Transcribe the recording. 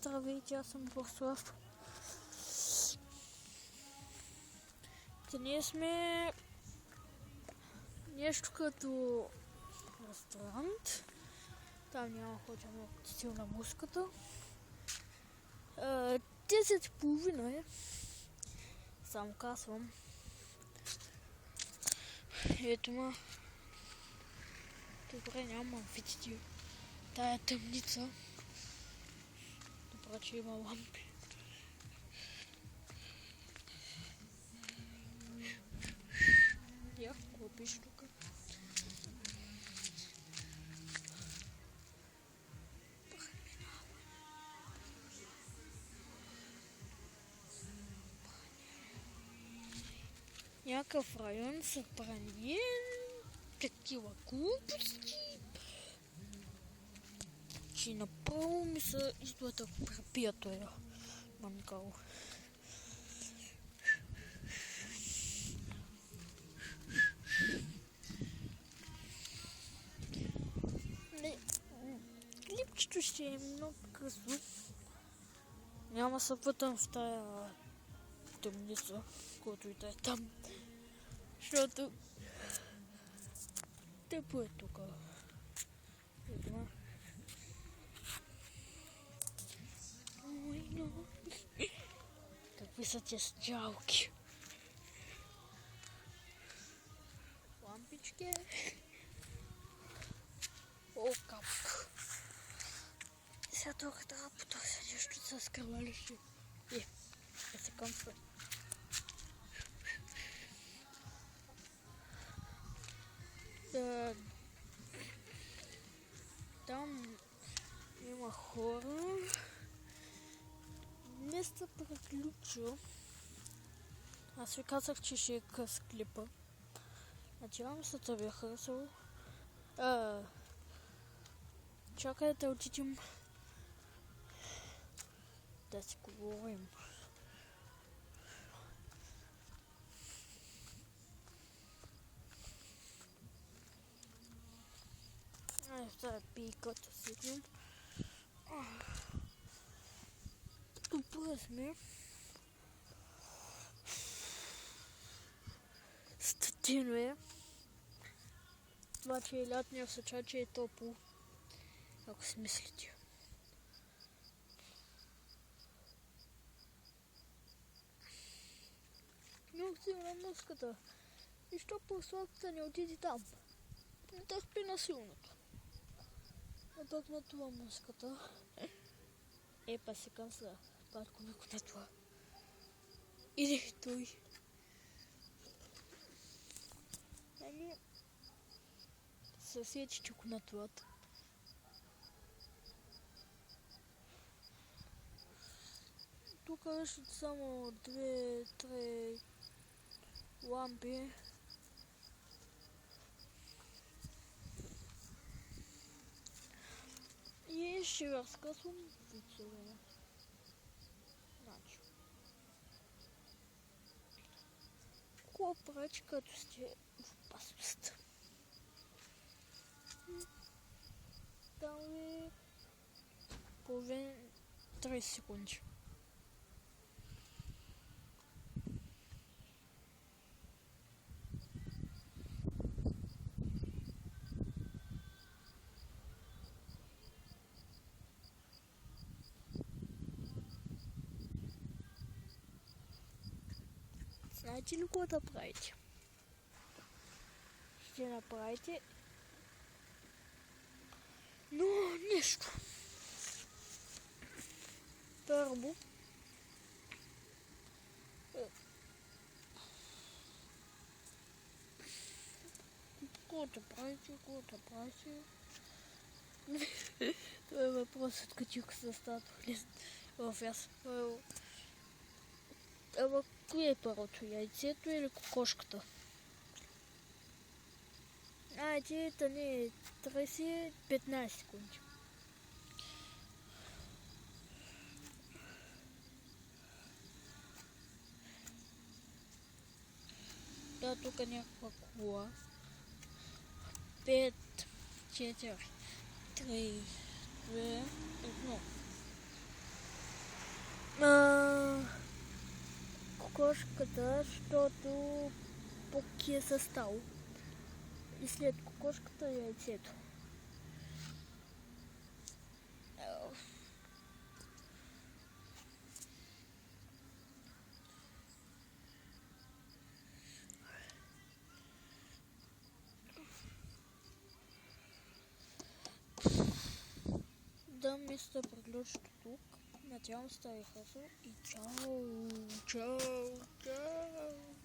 Здравейте, аз съм Борислав. Ние сме нещо като ресторант. Там няма хора много силна музиката. 10:30 е. Само казвам. Ето ма. Добре, няма видите тая тъмница. Добре, че има лампи. Я, какво пише тук? Някакъв район събрание, такива глупости, че направо ми се идва да препия този мангал. Клипчето ще е много късно. Няма се пътам в тая тъмница, който и да е там. Защото тъпо е тук. Какви са тези стялки? Лампички. О, капка. Сега тук трябва потърся нещо с скръвалище. Се къмства. Там има хора. Не сте приключил. Аз ви казах, че ще е къс клипа. Надявам се да ви е харесало. Чакай да отидем да си говорим. Сега пиката седим. Добре сме. Статино е. Това, че е лятния означава, че е топло. Ако си мислите. Много силна муската. И що по-слабата не отиди там? Не да спи на силното. А пък на това муската. Па се къмса. Батко на това. Иди той. Съсече конатурата. Тук ще само 2-3 лампи. И ще разказвам вицове. Значи. Какво прави, като сте в опасност? Там ви половин 30 секунди. Знаете ли какво да правите? Ще направите нещо. Първо какво да правите? Това е въпросът, като се статва в аз. Ама кое е първото? Яйцето или кокошката? Яйцето не е 30-15 секунди. Да, тук е някаква кола. 5, 4, 3, 2, 1. кокошката, защото Поки е състал. И след кокошката яйцето. Да, мисля да приключи тук. Надявам се да ви хареса и чао, чао, чао.